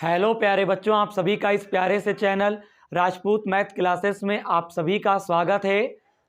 Hello प्यारे बच्चों, आप सभी का इस प्यारे से चैनल राजपूत मैथ क्लासेस में आप सभी का स्वागत है।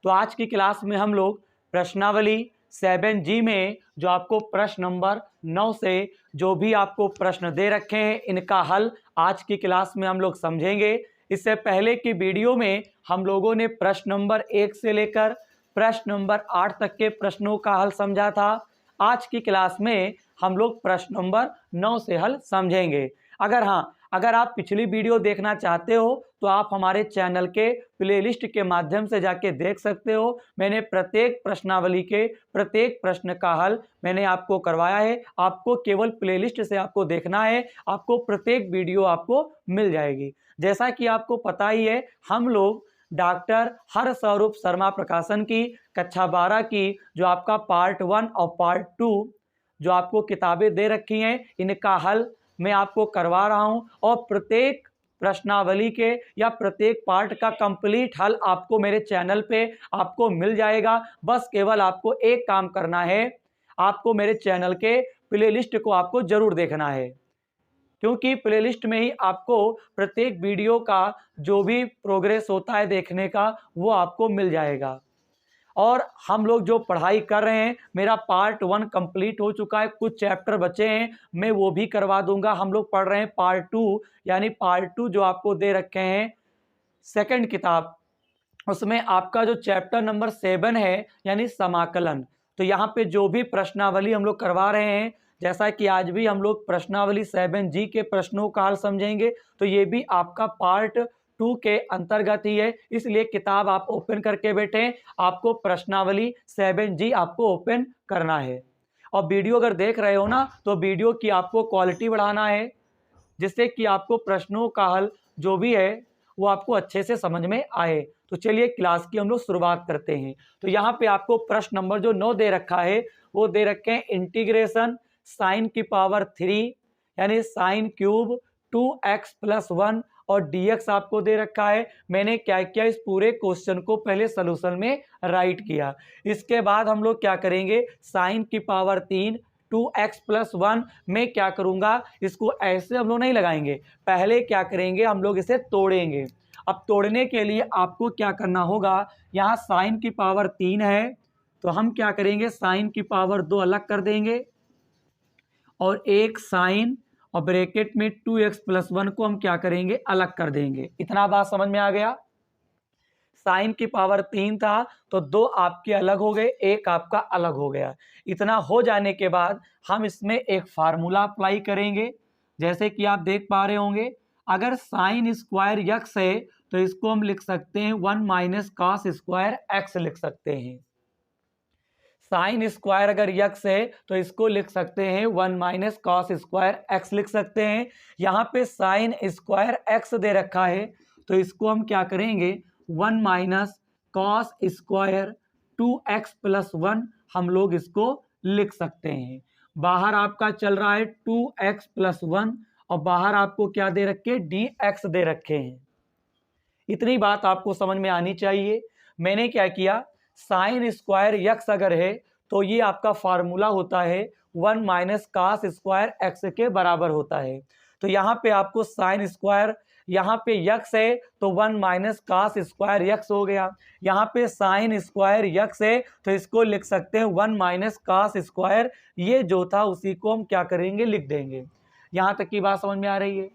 तो आज की क्लास में हम लोग प्रश्नावली 7G में जो आपको प्रश्न नंबर 9 से जो भी आपको प्रश्न दे रखे हैं इनका हल आज की क्लास में हम लोग समझेंगे। इससे पहले की वीडियो में हम लोगों ने प्रश्न नंबर 1 से लेकर प्रश्न नंबर 8 तक के प्रश्नों का हल समझा था। आज की क्लास में हम लोग प्रश्न नंबर 9 से हल समझेंगे। अगर आप पिछली वीडियो देखना चाहते हो तो आप हमारे चैनल के प्लेलिस्ट के माध्यम से जाके देख सकते हो। मैंने प्रत्येक प्रश्नावली के प्रत्येक प्रश्न का हल मैंने आपको करवाया है। आपको केवल प्लेलिस्ट से आपको देखना है, आपको प्रत्येक वीडियो आपको मिल जाएगी। जैसा कि आपको पता ही है, हम लोग डॉक्टर हरस्वरूप शर्मा प्रकाशन की कक्षा 12 की जो आपका पार्ट 1 और पार्ट 2 जो आपको किताबें दे रखी हैं इनका हल मैं आपको करवा रहा हूं और प्रत्येक प्रश्नावली के या प्रत्येक पार्ट का कंप्लीट हल आपको मेरे चैनल पे आपको मिल जाएगा। बस केवल आपको एक काम करना है, आपको मेरे चैनल के प्लेलिस्ट को आपको जरूर देखना है, क्योंकि प्लेलिस्ट में ही आपको प्रत्येक वीडियो का जो भी प्रोग्रेस होता है देखने का वो आपको मिल जाएगा। और हम लोग जो पढ़ाई कर रहे हैं, मेरा पार्ट 1 कंप्लीट हो चुका है, कुछ चैप्टर बचे हैं, मैं वो भी करवा दूंगा। हम लोग पढ़ रहे हैं पार्ट 2, यानी पार्ट 2 जो आपको दे रखे हैं सेकंड किताब, उसमें आपका जो चैप्टर नंबर 7 है यानी समाकलन। तो यहाँ पे जो भी प्रश्नावली हम लोग करवा रहे हैं, जैसा कि आज भी हम लोग प्रश्नावली 7G के प्रश्नों का हल समझेंगे, तो ये भी आपका पार्ट 2 के अंतर्गत ही है। इसलिए किताब आप ओपन करके बैठे, आपको प्रश्नावली 7G आपको ओपन करना है। और वीडियो अगर देख रहे हो ना, तो वीडियो की आपको क्वालिटी बढ़ाना है, जिससे कि आपको प्रश्नों का हल जो भी है वो आपको अच्छे से समझ में आए। तो चलिए क्लास की हम लोग शुरुआत करते हैं। तो यहाँ पे आपको प्रश्न नंबर जो 9 दे रखा है वो दे रखे हैं इंटीग्रेशन साइन की पावर 3 यानी साइन क्यूब 2x+1 और dx आपको दे रखा है। मैंने क्या किया, इस पूरे क्वेश्चन को पहले सोल्यूशन में राइट किया। इसके बाद हम लोग क्या करेंगे, साइन की पावर 3 2x+1 में क्या करूंगा, इसको ऐसे हम लोग नहीं लगाएंगे, पहले क्या करेंगे हम लोग इसे तोड़ेंगे। अब तोड़ने के लिए आपको क्या करना होगा, यहाँ साइन की पावर 3 है तो हम क्या करेंगे, साइन की पावर 2 अलग कर देंगे और एक साइन और ब्रैकेट में 2x+1 को हम क्या करेंगे, अलग कर देंगे। इतना बात समझ में आ गया। साइन की पावर 3 था तो 2 आपके अलग हो गए, एक आपका अलग हो गया। इतना हो जाने के बाद हम इसमें एक फार्मूला अप्लाई करेंगे। जैसे कि आप देख पा रहे होंगे, अगर साइन स्क्वायर यक्स है तो इसको हम लिख सकते हैं 1 माइनस कॉस स्क्वायर एक्स लिख सकते हैं। साइन स्क्वायर अगर यक्स है तो इसको लिख सकते हैं 1 माइनस कॉस स्क्वायर एक्स लिख सकते हैं। यहाँ पे साइन स्क्वायर एक्स दे रखा है तो इसको हम क्या करेंगे, 1 माइनस कॉस स्क्वायर 2x+1 हम लोग इसको लिख सकते हैं। बाहर आपका चल रहा है 2x+1 और बाहर आपको क्या दे रखे, dx दे रखे हैं। इतनी बात आपको समझ में आनी चाहिए। मैंने क्या किया, साइन स्क्वायर यक्स अगर है तो ये आपका फार्मूला होता है 1 माइनस कॉस स्क्वायर एक्स के बराबर होता है। तो यहाँ पे आपको साइन स्क्वायर, यहाँ पे यक्स है तो 1 माइनस कॉस स्क्वायर यक्स हो गया। यहाँ पे साइन स्क्वायर यक्स है तो इसको लिख सकते हैं 1 माइनस कॉस स्क्वायर, ये जो था उसी को हम क्या करेंगे, लिख देंगे। यहाँ तक की बात समझ में आ रही है।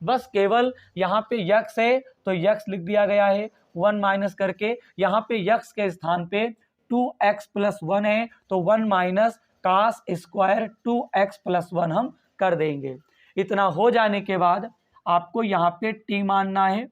बस केवल यहाँ पे यक्स है तो यक्स लिख दिया गया है 1 माइनस करके, यहाँ पे यक्स के स्थान पे 2x+1 है तो 1 माइनस कॉस स्क्वायर 2x+1 हम कर देंगे। इतना हो जाने के बाद आपको यहाँ पे t मानना है।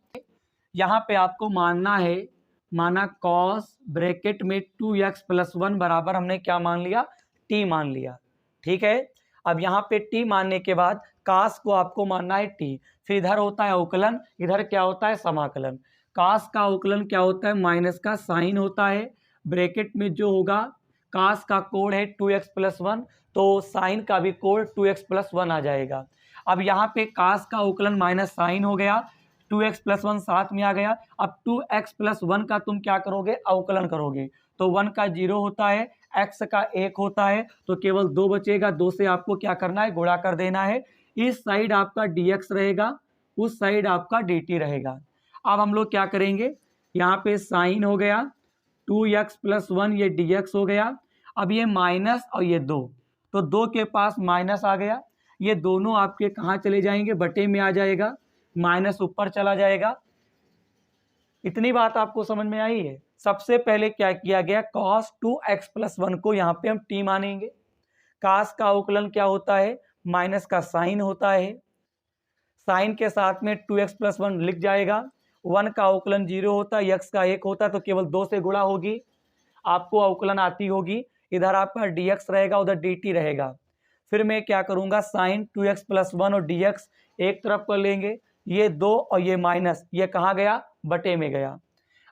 यहाँ पे आपको मानना है, माना कॉस ब्रैकेट में 2x+1 बराबर हमने क्या मान लिया, t मान लिया। ठीक है। अब यहाँ पे t मानने के बाद कास को आपको मानना है t, फिर इधर होता है अवकलन, इधर क्या होता है समाकलन। कास का अवकलन क्या होता है, माइनस का साइन होता है, ब्रैकेट में जो होगा कास का कोड है 2x+1 तो साइन का भी कोड 2x+1 आ जाएगा। अब यहाँ पे कास का अवकलन माइनस साइन हो गया, 2x+1 साथ में आ गया। अब 2x+1 का तुम क्या करोगे, अवकलन करोगे तो 1 का 0 होता है, x का 1 होता है तो केवल 2 बचेगा, 2 से आपको क्या करना है, गुणा कर देना है। इस साइड आपका dx रहेगा, उस साइड आपका dt रहेगा। अब हम लोग क्या करेंगे, यहाँ पे साइन हो गया 2x + 1, ये dx हो गया। अब ये माइनस और ये 2, तो 2 के पास माइनस आ गया, ये दोनों आपके कहाँ चले जाएंगे, बटे में आ जाएगा, माइनस ऊपर चला जाएगा। इतनी बात आपको समझ में आई है। सबसे पहले क्या किया गया, cos 2x + 1 को यहाँ पे हम t मानेंगे। cos का अवकलन क्या होता है, माइनस का साइन होता है, साइन के साथ में 2x + 1 लिख जाएगा। 1 का अवकलन 0 होता है, x का 1 होता है, तो केवल 2 से गुणा होगी, आपको अवकलन आती होगी। इधर आपका dx रहेगा, उधर dt रहेगा। फिर मैं क्या करूंगा, साइन 2x + 1 और dx एक तरफ कर लेंगे, ये 2 और ये माइनस, ये कहाँ गया, बटे में गया।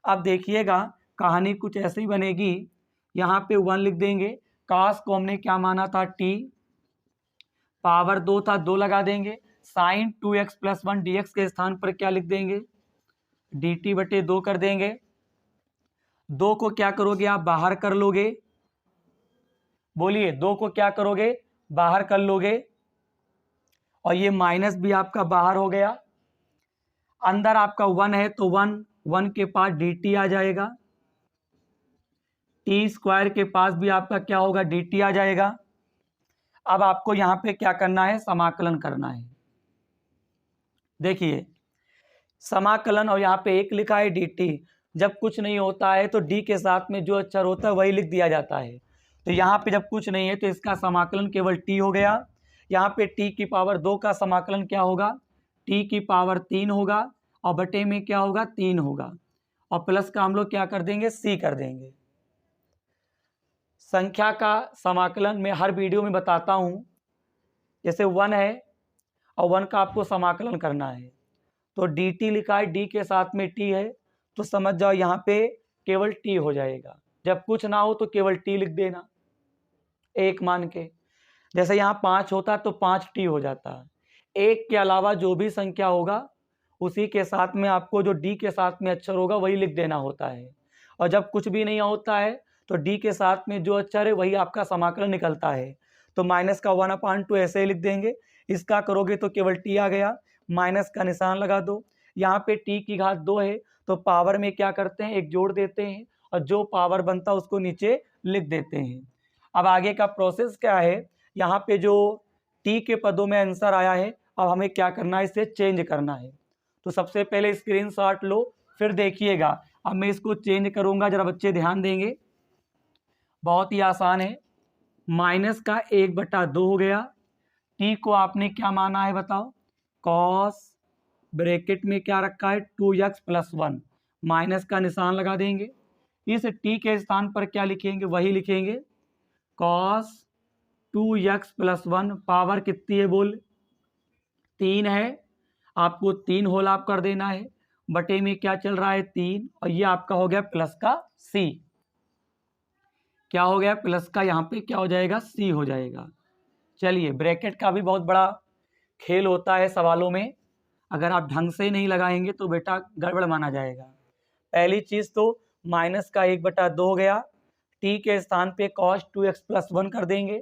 अब देखिएगा कहानी कुछ ऐसी बनेगी, यहाँ पे 1 लिख देंगे, cos को हमने क्या माना था, t, पावर 2 था, 2 लगा देंगे, साइन 2x + 1 dx के स्थान पर क्या लिख देंगे, dt बटे 2 कर देंगे। 2 को क्या करोगे आप, बाहर कर लोगे, बोलिए 2 को क्या करोगे, बाहर कर लोगे, और ये माइनस भी आपका बाहर हो गया। अंदर आपका 1 है तो 1 के पास dt आ जाएगा, t² के पास भी आपका क्या होगा, dt आ जाएगा। अब आपको यहाँ पे क्या करना है, समाकलन करना है। देखिए समाकलन, और यहाँ पे 1 लिखा है dt, जब कुछ नहीं होता है तो d के साथ में जो अक्षर होता है वही लिख दिया जाता है। तो यहाँ पे जब कुछ नहीं है तो इसका समाकलन केवल t हो गया। यहाँ पे t की पावर 2 का समाकलन क्या होगा, t की पावर 3 होगा, और बटे में क्या होगा, 3 होगा, और प्लस का हम लोग क्या कर देंगे, c कर देंगे। संख्या का समाकलन मैं हर वीडियो में बताता हूँ, जैसे 1 है और 1 का आपको समाकलन करना है, तो dt लिखा है, d के साथ में t है, तो समझ जाओ यहाँ पे केवल t हो जाएगा। जब कुछ ना हो तो केवल t लिख देना, 1 मान के। जैसे यहाँ 5 होता तो 5t हो जाता है। 1 के अलावा जो भी संख्या होगा उसी के साथ में आपको जो d के साथ में अक्षर होगा वही लिख देना होता है, और जब कुछ भी नहीं होता है तो d के साथ में जो अक्षर है वही आपका समाकलन निकलता है। तो माइनस का 1/2 ऐसे ही लिख देंगे, इसका करोगे तो केवल t आ गया, माइनस का निशान लगा दो। यहाँ पे t की घात 2 है तो पावर में क्या करते हैं, एक जोड़ देते हैं, और जो पावर बनता है उसको नीचे लिख देते हैं। अब आगे का प्रोसेस क्या है, यहाँ पे जो t के पदों में आंसर आया है, अब हमें क्या करना है, इसे चेंज करना है। तो सबसे पहले स्क्रीनशॉट लो, फिर देखिएगा। अब मैं इसको चेंज करूँगा, जरा बच्चे ध्यान देंगे, बहुत ही आसान है। माइनस का 1/2 हो गया, t को आपने क्या माना है बताओ, cos, ब्रैकेट में क्या रखा है, 2x + 1, माइनस का निशान लगा देंगे। इस t के स्थान पर क्या लिखेंगे, वही लिखेंगे, cos 2x + 1, पावर कितनी है बोल, 3 है, आपको 3 होल ऑफ कर देना है, बटे में क्या चल रहा है, 3, और ये आपका हो गया प्लस का c, क्या हो गया, प्लस का यहाँ पे क्या हो जाएगा, c हो जाएगा। चलिए, ब्रैकेट का भी बहुत बड़ा खेल होता है सवालों में, अगर आप ढंग से नहीं लगाएंगे तो बेटा गड़बड़ माना जाएगा। पहली चीज़ तो माइनस का 1/2 हो गया, t के स्थान पे cos 2x + 1 कर देंगे,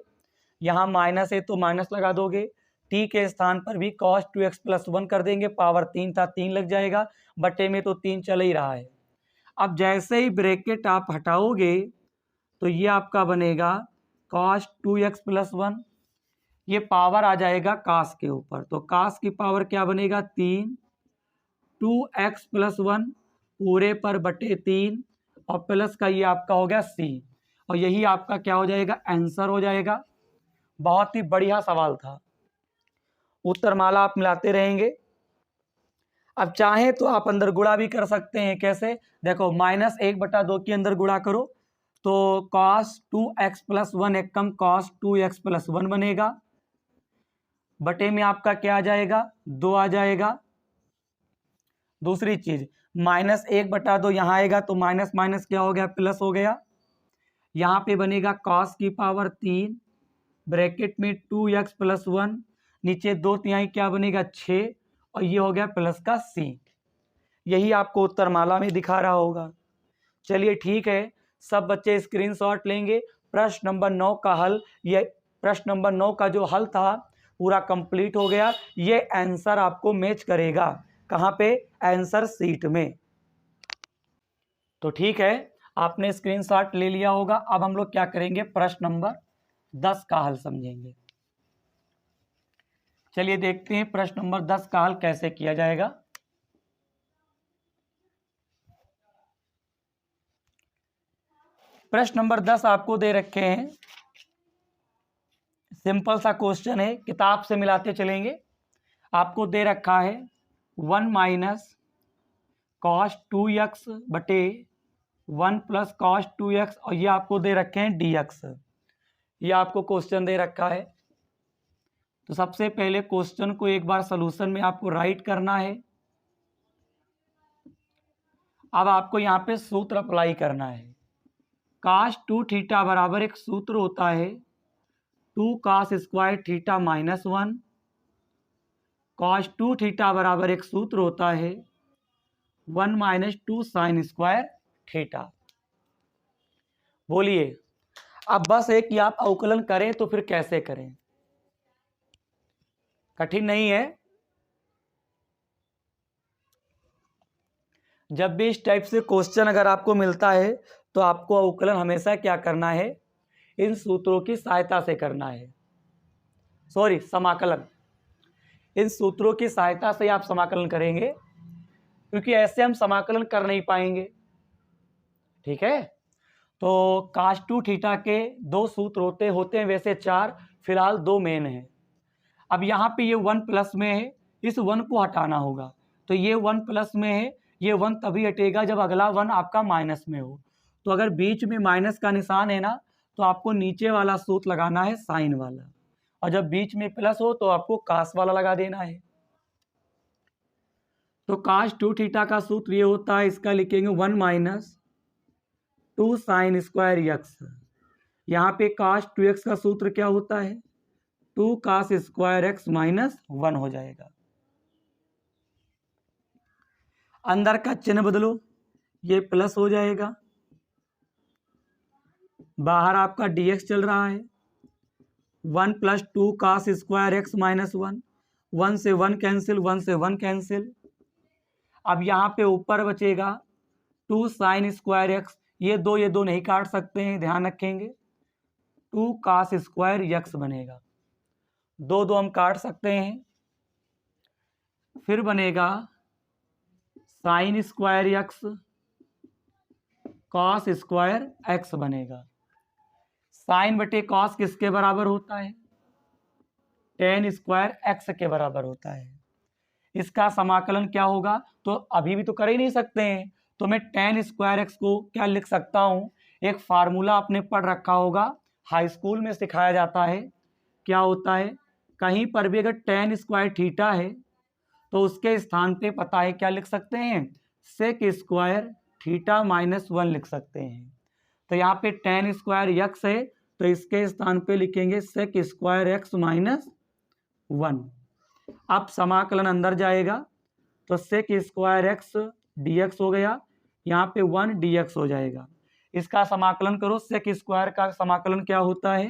यहाँ माइनस है तो माइनस लगा दोगे, t के स्थान पर भी cos 2x + 1 कर देंगे, पावर 3 था 3 लग जाएगा, बटे में तो 3 चल ही रहा है। अब जैसे ही ब्रैकेट आप हटाओगे तो ये आपका बनेगा cos 2x + 1, ये पावर आ जाएगा cos के ऊपर, तो cos की पावर क्या बनेगा, 3, 2x + 1 पूरे पर बटे 3, और प्लस का ये आपका हो गया c, और यही आपका क्या हो जाएगा, आंसर हो जाएगा। बहुत ही बढ़िया सवाल था, उत्तरमाला आप मिलाते रहेंगे। अब चाहे तो आप अंदर गुणा भी कर सकते हैं, कैसे, देखो माइनस 1/2 के अंदर गुणा करो तो cos 2x + 1 एक कम cos 2x + 1 बनेगा, बटे में आपका क्या आ जाएगा, 2 आ जाएगा। दूसरी चीज, माइनस 1/2 यहाँ आएगा तो माइनस माइनस क्या हो गया, प्लस हो गया, यहाँ पे बनेगा cos की पावर 3, ब्रैकेट में 2x + 1, नीचे 2/3 क्या बनेगा, 6, और ये हो गया प्लस का c। यही आपको उत्तरमाला में दिखा रहा होगा। चलिए ठीक है, सब बच्चे स्क्रीनशॉट लेंगे। प्रश्न नंबर 9 का हल, ये प्रश्न नंबर 9 का जो हल था पूरा कंप्लीट हो गया। ये आंसर आपको मैच करेगा कहाँ पे, आंसर सीट में। तो ठीक है, आपने स्क्रीनशॉट ले लिया होगा। अब हम लोग क्या करेंगे, प्रश्न नंबर 10 का हल समझेंगे। चलिए देखते हैं प्रश्न नंबर 10 का हल कैसे किया जाएगा। प्रश्न नंबर 10 आपको दे रखे हैं, सिंपल सा क्वेश्चन है, किताब से मिलाते चलेंगे। आपको दे रखा है 1 माइनस कॉस 2x बटे 1 प्लस कॉस 2x, और ये आपको दे रखे हैं dx। ये आपको क्वेश्चन दे रखा है। तो सबसे पहले क्वेश्चन को एक बार सॉल्यूशन में आपको राइट करना है। अब आपको यहाँ पे सूत्र अप्लाई करना है। cos 2 थीटा बराबर एक सूत्र होता है 2 cos square theta minus 1। cos 2 theta बराबर एक सूत्र होता है 1 माइनस 2 साइन स्क्वायर थीटा। बोलिए, अब बस एक कि आप अवकलन करें तो फिर कैसे करें, कठिन नहीं है। जब भी इस टाइप से क्वेश्चन अगर आपको मिलता है तो आपको अवकलन हमेशा क्या करना है, इन सूत्रों की सहायता से करना है। सॉरी, समाकलन। इन सूत्रों की सहायता से आप समाकलन करेंगे, क्योंकि ऐसे हम समाकलन कर नहीं पाएंगे। ठीक है, तो cos 2 थीटा के 2 सूत्र होते हैं वैसे 4, फिलहाल 2 मेन हैं। अब यहाँ पे ये 1 प्लस में है, इस 1 को हटाना होगा। तो ये 1 प्लस में है, ये 1 तभी हटेगा जब अगला 1 आपका माइनस में हो। तो अगर बीच में माइनस का निशान है ना, तो आपको नीचे वाला सूत्र लगाना है साइन वाला, और जब बीच में प्लस हो तो आपको कास वाला लगा देना है। तो cos 2 थीटा का सूत्र ये होता है, इसका लिखेंगे 1 माइनस 2 साइन स्क्वायर एक्स। यहाँ पे cos 2x का सूत्र क्या होता है, 2 cos स्क्वायर एक्स माइनस 1 हो जाएगा। अंदर का चिन्ह बदलो, ये प्लस हो जाएगा। बाहर आपका dx चल रहा है, 1 plus 2 cos square x minus 1, 1 से 1 कैंसिल, 1 से 1 कैंसिल। अब यहाँ पे ऊपर बचेगा 2 साइन स्क्वायर एक्स, ये दो नहीं काट सकते हैं, ध्यान रखेंगे। 2 cos स्क्वायर एक्स बनेगा, दो हम काट सकते हैं। फिर बनेगा sine square x cos square x बनेगा। साइन बटे कॉस किसके बराबर होता है, टेन स्क्वायर एक्स के बराबर होता है। इसका समाकलन क्या होगा, तो अभी भी तो कर ही नहीं सकते हैं, तो मैं टेन स्क्वायर एक्स को क्या लिख सकता हूँ, एक फार्मूला आपने पढ़ रखा होगा, हाई स्कूल में सिखाया जाता है। क्या होता है, कहीं पर भी अगर टेन स्क्वायर थीटा है तो उसके स्थान पे पता है क्या लिख सकते हैं, सेक स्क्वायर थीटा माइनस 1 लिख सकते हैं। तो यहाँ पे टेन स्क्वायर एक्स है, तो इसके स्थान पे लिखेंगे सेक स्क्वायर एक्स माइनस 1। अब समाकलन अंदर जाएगा, तो सेक स्क्वायर एक्स dx हो गया, यहाँ पे 1 dx हो जाएगा। इसका समाकलन करो, सेक स्क्वायर का समाकलन क्या होता है,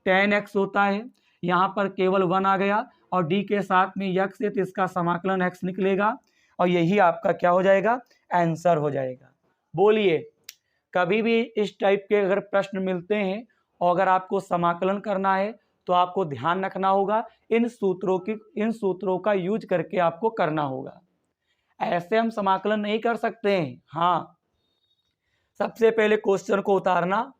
टेन एक्स होता है, यहाँ पर केवल 1 आ गया, और d के साथ में x है, तो इसका समाकलन x निकलेगा, और यही आपका क्या हो जाएगा, आंसर हो जाएगा। बोलिए, कभी भी इस टाइप के अगर प्रश्न मिलते हैं और अगर आपको समाकलन करना है तो आपको ध्यान रखना होगा, इन सूत्रों का यूज करके आपको करना होगा। ऐसे हम समाकलन नहीं कर सकते हैं। हाँ, सबसे पहले क्वेश्चन को उतारना,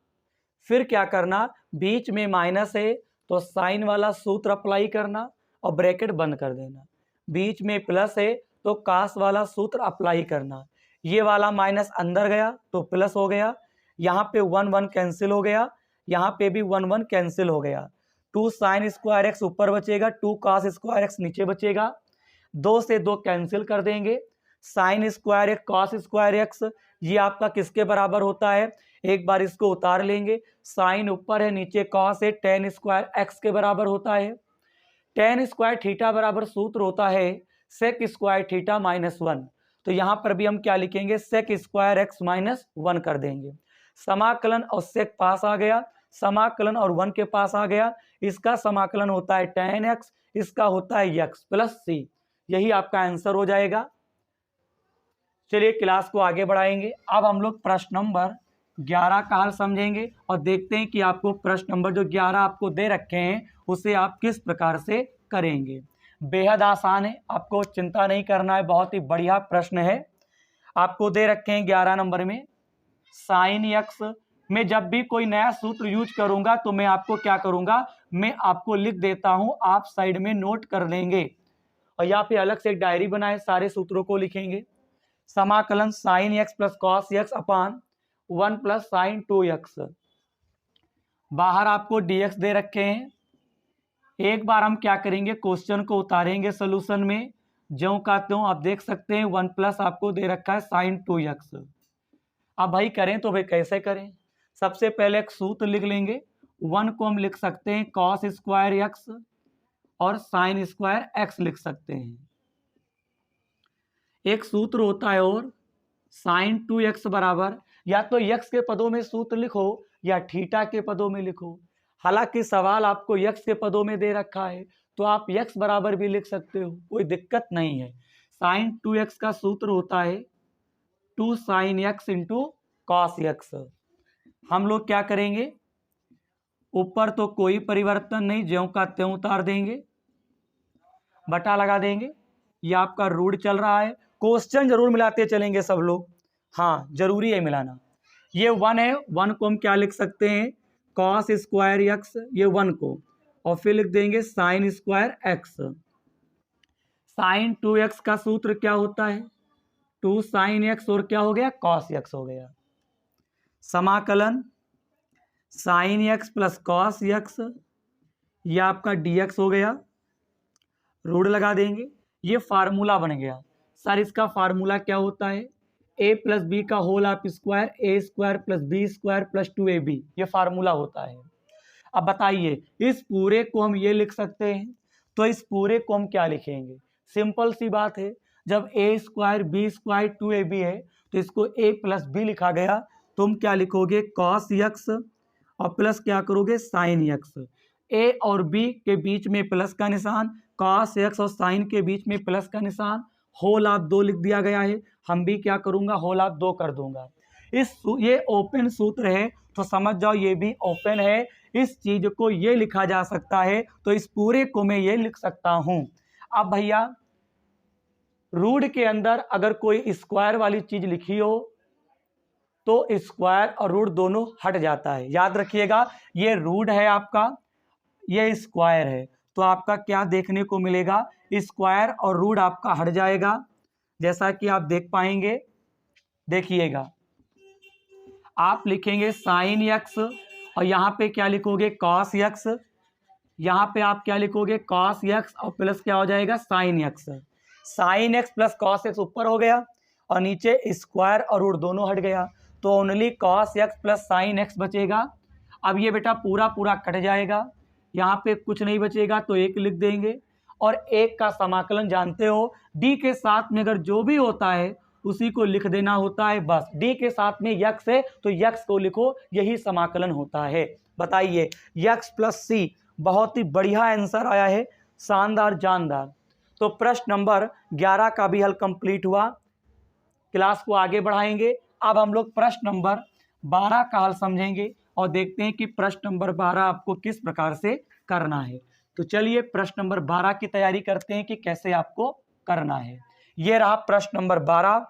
फिर क्या करना, बीच में माइनस है तो साइन वाला सूत्र अप्लाई करना और ब्रैकेट बंद कर देना। बीच में प्लस है तो कास वाला सूत्र अप्लाई करना। ये वाला माइनस अंदर गया तो प्लस हो गया, यहाँ पे 1 1 कैंसिल हो गया, यहाँ पे भी 1 1 कैंसिल हो गया। 2 साइन स्क्वायर एक्स ऊपर बचेगा, 2 कास स्क्वायर एक्स नीचे बचेगा। 2 से 2 कैंसिल कर देंगे। Sine square x cos square x, ये आपका किसके बराबर होता है, एक बार इसको उतार लेंगे। साइन ऊपर है, नीचे कॉस है, टेन स्क्वायर एक्स के बराबर होता है। टेन स्क्वायर थीटा बराबर सूत्र होता है सेक स्क्वायर थीटा माइनस 1। तो यहाँ पर भी हम क्या लिखेंगे, सेक स्क्वायर एक्स माइनस 1 कर देंगे। समाकलन और सेक पास आ गया, समाकलन और 1 के पास आ गया। इसका समाकलन होता है tan x, इसका होता है x प्लस सी। यही आपका आंसर हो जाएगा। चलिए क्लास को आगे बढ़ाएंगे। अब हम लोग प्रश्न नंबर 11 का हल समझेंगे और देखते हैं कि आपको प्रश्न नंबर जो 11 आपको दे रखे हैं उसे आप किस प्रकार से करेंगे। बेहद आसान है, आपको चिंता नहीं करना है, बहुत ही बढ़िया प्रश्न है। आपको दे रखे हैं 11 नंबर में साइन एक्स में जब भी कोई नया सूत्र यूज करूंगा तो मैं आपको क्या करूंगा, मैं आपको लिख देता हूं, आप साइड में नोट कर लेंगे और यहाँ पे अलग से एक डायरी बनाए, सारे सूत्रों को लिखेंगे। समाकलन sine x plus cos x upon 1 plus sine 2x। बाहर आपको dx दे रखे हैं। एक बार हम क्या करेंगे, क्वेश्चन को उतारेंगे सोल्यूशन में, ज्यों का त्यों आप देख सकते हैं 1 प्लस आपको दे रखा है साइन 2x। अब भाई करें तो भाई कैसे करें, सबसे पहले एक सूत्र लिख लेंगे। 1 को हम लिख सकते हैं कॉस स्क्वायर एक्स और साइन स्क्वायर एक्स लिख सकते हैं। एक सूत्र होता है और साइन 2x बराबर, या तो x के पदों में सूत्र लिखो या थीटा के पदों में लिखो। हालांकि सवाल आपको x के पदों में दे रखा है तो आप x बराबर भी लिख सकते हो, कोई दिक्कत नहीं है। साइन 2x का सूत्र होता है 2 sine x into cos x। हम लोग क्या करेंगे, ऊपर तो कोई परिवर्तन नहीं, ज्यों का त्यों उतार देंगे, बटा लगा देंगे। ये आपका रूट चल रहा है, क्वेश्चन जरूर मिलाते चलेंगे सब लोग, हाँ जरूरी है मिलाना। ये 1 है, 1 को हम क्या लिख सकते हैं कॉस स्क्वायर एक्स, ये 1 को, और फिर लिख देंगे sine square x. Sign 2x का सूत्र क्या होता है 2 साइन एक्स और क्या हो गया कॉस एक्स हो गया। समाकलन sine x plus cos x, ये आपका dx हो गया, रूट लगा देंगे। ये फार्मूला बन गया। सर इसका फार्मूला क्या होता है, a प्लस बी का whole of square, a square plus b square plus 2ab, ये फार्मूला होता है। अब बताइए इस पूरे को हम ये लिख सकते हैं, तो इस पूरे को हम क्या लिखेंगे, सिंपल सी बात है, जब a square B square 2ab है तो इसको a प्लस बी लिखा गया, तुम क्या लिखोगे कॉस एक्स और प्लस क्या करोगे साइन एक्स। a और b के बीच में प्लस का निशान, कॉस एक्स और साइन के बीच में प्लस का निशान, होल ऑफ 2 लिख दिया गया है, हम भी क्या करूंगा होल ऑफ 2 कर दूंगा। ये ओपन सूत्र है तो समझ जाओ ये भी ओपन है, इस चीज को ये लिखा जा सकता है, तो इस पूरे को मैं ये लिख सकता हूं। अब भैया रूट के अंदर अगर कोई स्क्वायर वाली चीज लिखी हो तो स्क्वायर और रूट दोनों हट जाता है, याद रखिएगा। ये रूट है आपका, ये स्क्वायर है, तो आपका क्या देखने को मिलेगा, स्क्वायर और रूट आपका हट जाएगा, जैसा कि आप देख पाएंगे। देखिएगा आप लिखेंगे साइन एक्स और यहाँ पे क्या लिखोगे कॉस एक्स, यहाँ पे आप क्या लिखोगे कॉस एक्स और प्लस क्या हो जाएगा sine x. Sign x plus cos x ऊपर हो गया और नीचे स्क्वायर और रूट दोनों हट गया, तो only cos x plus sine x बचेगा। अब ये बेटा पूरा पूरा कट जाएगा, यहाँ पे कुछ नहीं बचेगा तो 1 लिख देंगे। और 1 का समाकलन जानते हो, d के साथ में अगर जो भी होता है उसी को लिख देना होता है, बस d के साथ में x है तो x को लिखो, यही समाकलन होता है। बताइए x प्लस सी, बहुत ही बढ़िया आंसर आया है, शानदार जानदार। तो प्रश्न नंबर 11 का भी हल कंप्लीट हुआ। क्लास को आगे बढ़ाएंगे। अब हम लोग प्रश्न नंबर 12 का हल समझेंगे और देखते हैं कि प्रश्न नंबर 12 आपको किस प्रकार से करना है। तो चलिए प्रश्न नंबर 12 की तैयारी करते हैं कि कैसे आपको करना है। ये रहा प्रश्न नंबर 12।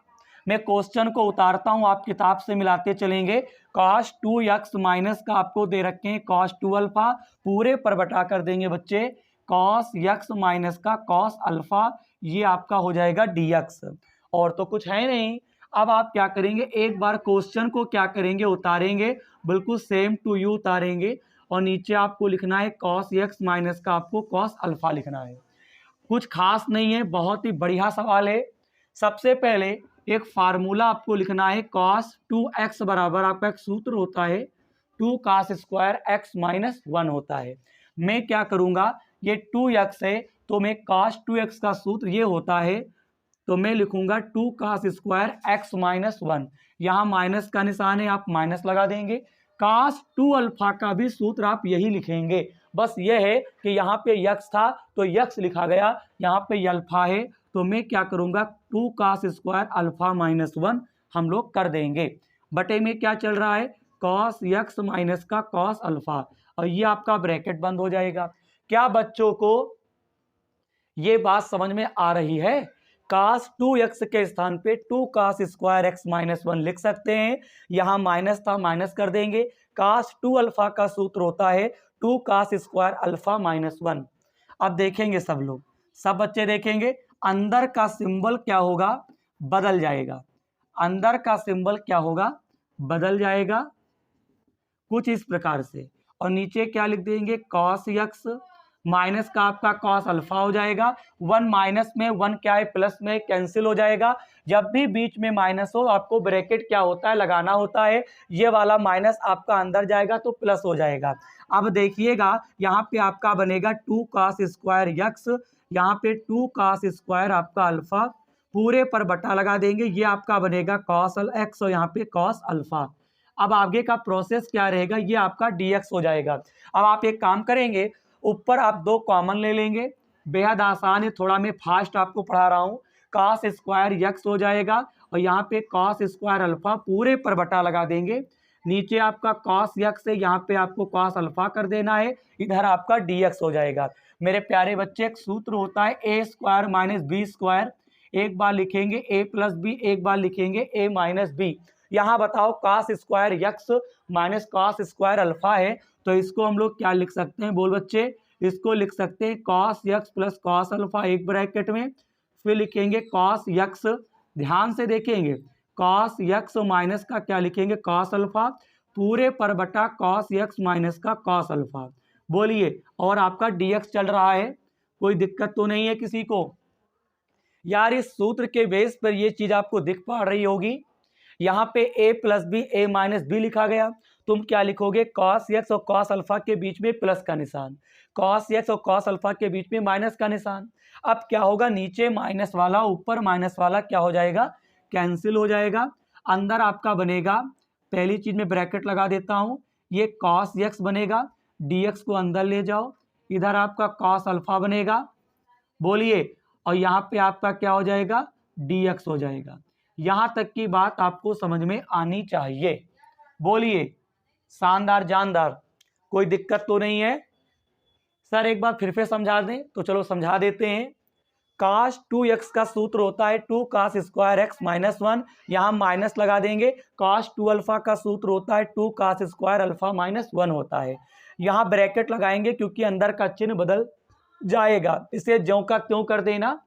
मैं क्वेश्चन को उतारता हूं, आप किताब से मिलाते चलेंगे। cos 2x माइनस का आपको दे रखे हैं cos 2 अल्फा, पूरे पर बटा कर देंगे बच्चे cos x माइनस का cos अल्फा, ये आपका हो जाएगा dx, और तो कुछ है नहीं। अब आप क्या करेंगे, एक बार क्वेश्चन को क्या करेंगे उतारेंगे, बिल्कुल सेम टू यू उतारेंगे और नीचे आपको लिखना है cos x माइनस का आपको cos अल्फा लिखना है। कुछ खास नहीं है, बहुत ही बढ़िया सवाल है। सबसे पहले एक फार्मूला आपको लिखना है, cos 2x बराबर आपका एक सूत्र होता है 2 cos स्क्वायर x माइनस 1 होता है। मैं क्या करूंगा, ये 2x है तो मैं cos 2x का सूत्र ये होता है, तो मैं लिखूंगा 2 cos स्क्वायर x माइनस 1, यहाँ माइनस का निशान है आप माइनस लगा देंगे, cos 2 अल्फा का भी सूत्र आप यही लिखेंगे। बस यह है कि यहाँ पे यक्स था तो यक्स लिखा गया, यहाँ पे अल्फा है तो मैं क्या करूँगा 2 cos स्क्वायर अल्फा माइनस 1 हम लोग कर देंगे। बटे में क्या चल रहा है कॉस यक्स माइनस का कॉस अल्फा, और ये आपका ब्रैकेट बंद हो जाएगा। क्या बच्चों को ये बात समझ में आ रही है? cos 2x के स्थान पे 2 cos स्क्वायर एक्स माइनस 1 लिख सकते हैं। यहाँ माइनस था माइनस कर देंगे। cos 2 अल्फा का सूत्र होता है 2 cos स्क्वायर अल्फा माइनस 1। अब देखेंगे सब लोग, सब बच्चे देखेंगे अंदर का सिंबल क्या होगा, बदल जाएगा। अंदर का सिंबल क्या होगा, बदल जाएगा कुछ इस प्रकार से, और नीचे क्या लिख देंगे cos x माइनस का आपका cos अल्फा हो जाएगा। 1 माइनस में 1 क्या है प्लस में कैंसिल हो जाएगा। जब भी बीच में माइनस हो आपको ब्रैकेट क्या होता है लगाना होता है, ये वाला माइनस आपका अंदर जाएगा तो प्लस हो जाएगा। अब देखिएगा यहाँ पे आपका बनेगा 2 cos स्क्वायर यक्स, यहाँ पे 2 cos स्क्वायर आपका अल्फा, पूरे पर बटा लगा देंगे, ये आपका बनेगा cos x और यहाँ पे cos अल्फा। अब आगे का प्रोसेस क्या रहेगा, ये आपका dx हो जाएगा। अब आप एक काम करेंगे, ऊपर आप 2 कॉमन ले लेंगे, बेहद आसान है, थोड़ा मैं फास्ट आपको पढ़ा रहा हूँ। cos स्क्वायर यक्स हो जाएगा और यहाँ पे cos स्क्वायर अल्फा पूरे पर बटा लगा देंगे। नीचे आपका cos यक्स है, यहाँ पे आपको cos अल्फा कर देना है, इधर आपका dx हो जाएगा। मेरे प्यारे बच्चे एक सूत्र होता है a square minus b square, एक बार लिखेंगे a प्लस बी, एक बार लिखेंगे a माइनस बी। यहाँ बताओ cos square x minus cos square alpha है, तो इसको हम लोग क्या लिख सकते हैं, बोल बच्चे, इसको लिख सकते हैं cos x plus cos alpha एक ब्रैकेट में, फिर लिखेंगे cos यक्स, ध्यान से देखेंगे cos यक्स माइनस का क्या लिखेंगे cos अल्फा, पूरे पर बटा cos यक्स माइनस का cos अल्फा। बोलिए, और आपका dx चल रहा है, कोई दिक्कत तो नहीं है किसी को? यार इस सूत्र के बेस पर ये चीज आपको दिख पा रही होगी। यहाँ पे a plus b a minus b लिखा गया, तुम क्या लिखोगे cos x और cos अल्फा के बीच में प्लस का निशान, cos x और cos अल्फा के बीच में माइनस का निशान। अब क्या होगा, नीचे माइनस वाला ऊपर माइनस वाला क्या हो जाएगा, कैंसिल हो जाएगा। अंदर आपका बनेगा, पहली चीज में ब्रैकेट लगा देता हूँ, ये cos x बनेगा, dx को अंदर ले जाओ, इधर आपका cos अल्फा बनेगा। बोलिए, और यहाँ पे आपका क्या हो जाएगा, dx हो जाएगा। यहाँ तक की बात आपको समझ में आनी चाहिए। बोलिए, शानदार जानदार, कोई दिक्कत तो नहीं है? सर एक बार फिर से समझा दें, तो चलो समझा देते हैं। cos 2x का सूत्र होता है 2 cos स्क्वायर एक्स माइनस 1, यहाँ माइनस लगा देंगे। cos 2 अल्फा का सूत्र होता है 2 cos स्क्वायर अल्फा माइनस 1 होता है, यहाँ ब्रैकेट लगाएंगे क्योंकि अंदर का चिन्ह बदल जाएगा, इसे ज्यों का त्यों कर देना,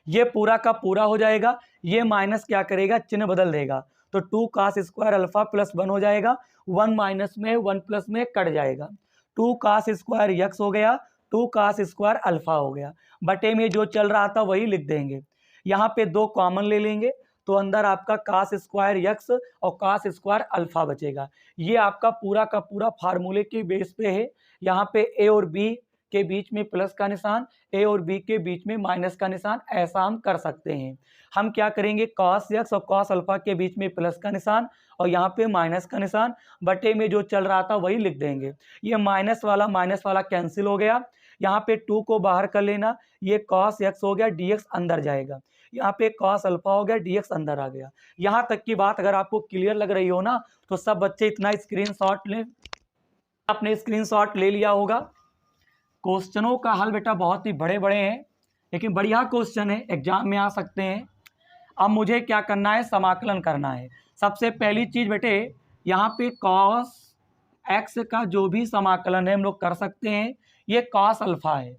ये पूरा का पूरा हो जाएगा, ये माइनस क्या करेगा, चिन्ह बदल देगा, तो 2 cos स्क्वायर अल्फा प्लस 1 हो जाएगा, 1 माइनस में 1 प्लस में कट जाएगा, 2 cos स्क्वायर यक्स हो गया, 2 cos स्क्वायर अल्फा हो गया, बटे में जो चल रहा था वही लिख देंगे। यहाँ पे 2 कॉमन ले लेंगे तो अंदर आपका cos स्क्वायर यक्स और cos स्क्वायर अल्फा बचेगा। ये आपका पूरा का पूरा फार्मूले के बेस पे है। यहाँ पे a और b के बीच में प्लस का निशान, a और b के बीच में माइनस का निशान, ऐसा हम कर सकते हैं। हम क्या करेंगे, cos x और cos अल्फा के बीच में प्लस का निशान और यहाँ पे माइनस का निशान, बटे में जो चल रहा था वही लिख देंगे। ये माइनस वाला कैंसिल हो गया, यहाँ पे 2 को बाहर कर लेना, ये cos x हो गया, dx अंदर जाएगा, यहाँ पे cos अल्फा हो गया, dx अंदर आ गया। यहाँ तक की बात अगर आपको क्लियर लग रही हो ना, तो सब बच्चे इतना स्क्रीनशॉट लें। आपने स्क्रीनशॉट ले लिया होगा। क्वेश्चनों का हल बेटा बहुत ही बड़े बड़े हैं, लेकिन बढ़िया क्वेश्चन है, एग्जाम में आ सकते हैं। अब मुझे क्या करना है, समाकलन करना है। सबसे पहली चीज बेटे, यहाँ पे cos x का जो भी समाकलन है हम लोग कर सकते हैं। ये cos अल्फा है,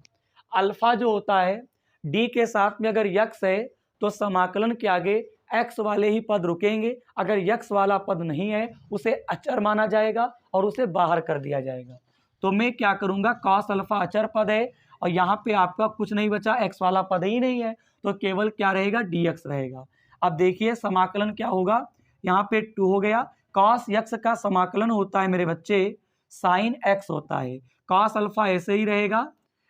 अल्फा जो होता है d के साथ में अगर यक्स है तो समाकलन के आगे x वाले ही पद रुकेंगे, अगर यक्स वाला पद नहीं है उसे अचर माना जाएगा और उसे बाहर कर दिया जाएगा। तो मैं क्या करूँगा, cos अल्फा अचर पद है और यहाँ पे आपका कुछ नहीं बचा, x वाला पद ही नहीं है, तो केवल क्या रहेगा, dx रहेगा। अब देखिए समाकलन क्या होगा, यहाँ पे 2 हो गया, cos x का समाकलन होता है मेरे बच्चे sin x होता है, cos अल्फा ऐसे ही रहेगा,